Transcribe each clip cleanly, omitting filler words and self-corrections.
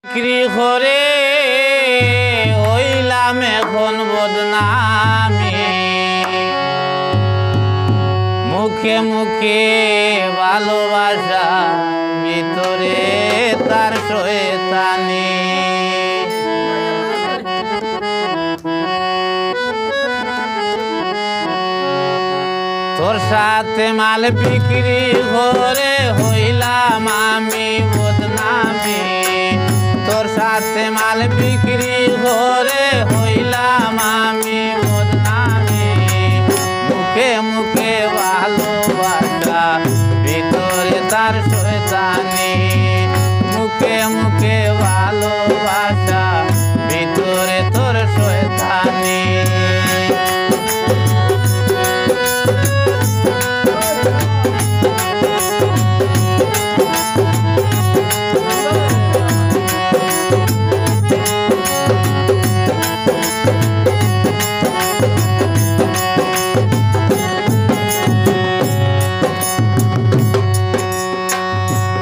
বিক্রি করে হইলাম এখন বদনামি, মুখে মুখে ভালোবাসা ভিতরে তার শয়তানি। তোর সাথে মাল বিক্রি করে হইলাম আমি বদনামি, তোর সাথে মাল বিক্রি করে হইলাম আমি বদনামি। মুখে মুখে ভালোবাসা ভিতরে তার শয়তানি, মুখে মুখে ভালোবাসা ভিতরে তোর শয়তানি।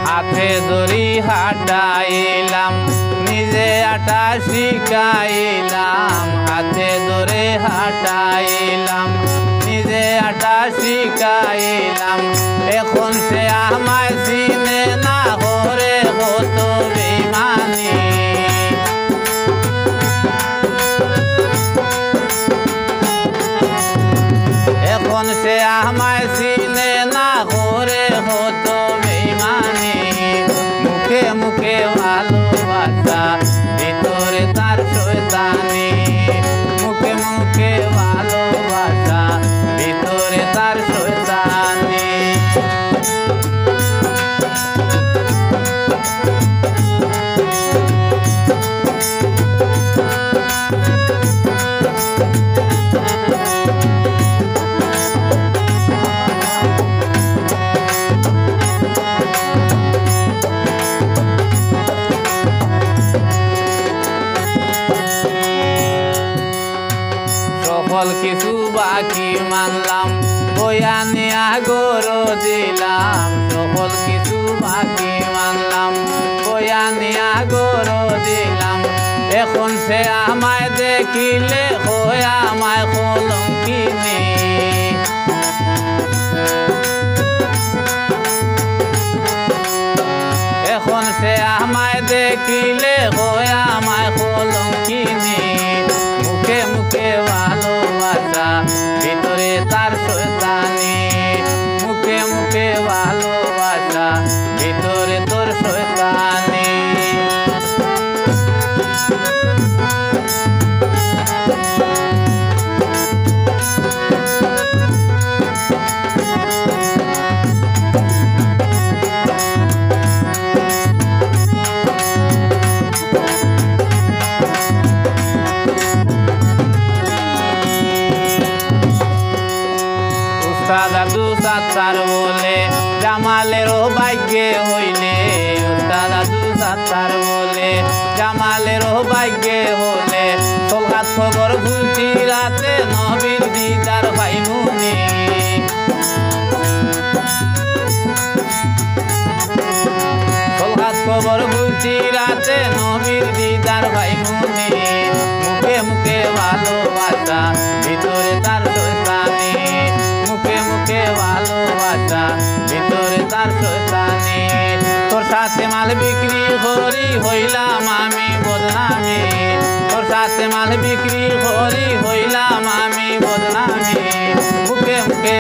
হাতে ধরি হাঁটাইলাম নিজে আটা শিখাইলাম, হাতে ধরে হাঁটাইলাম নিজে আটা শিখাইলাম। এখন সে আমায় চিনে না করে কত বেঈমানি। এখন সে আমায় চিনে না করে কত বেঈমানি। মুখে মুখে ভালোবাসা ভিতরে তার শয়তানি, মুখে মুখে ভালোবাসা ভিতরে তার শয়তানি। সকল কিছু বাকি মানলাম বয়া নিয়া গরো দিলাম, সকল কিছু বাকি মানলাম বয়া নিয়া গরো দিলাম। এখন সে আমায় দেখিলে হয় আমায় কলঙ্কিনী। এখন সে আমায় দেখিলে হয় আমায় কলঙ্কিনী। মুখে মুখে ভালোবাসা ভিতরে তার শয়তানি, মুখে মুখে ভালোবাসা ভিতরে তোর শয়তানি। দাদু সাত্তার বলে জামালেরও ভাগ্যে হইলে, দাদু সাত্তার বলে জামালেরও ভাগ্যে হলে। সলগাত খবর ভুলছি রাতে নবীর দিদার পাইমুনি। সলগাত খবর ভুলছি রাতে নবীর দিদার পাইমুনি। মুখে মুখে ভালোবাসা ভিতরে তার শয়তানি, মুখে মুখে ভালোবাসা ভিতরে তার শয়তানি। তোর সাথে মাল বিক্রি করি হইলাম আমি বদনামি, তোর সাথে মাল বিক্রি করি হইলাম আমি বদনামি। মুখে মুখে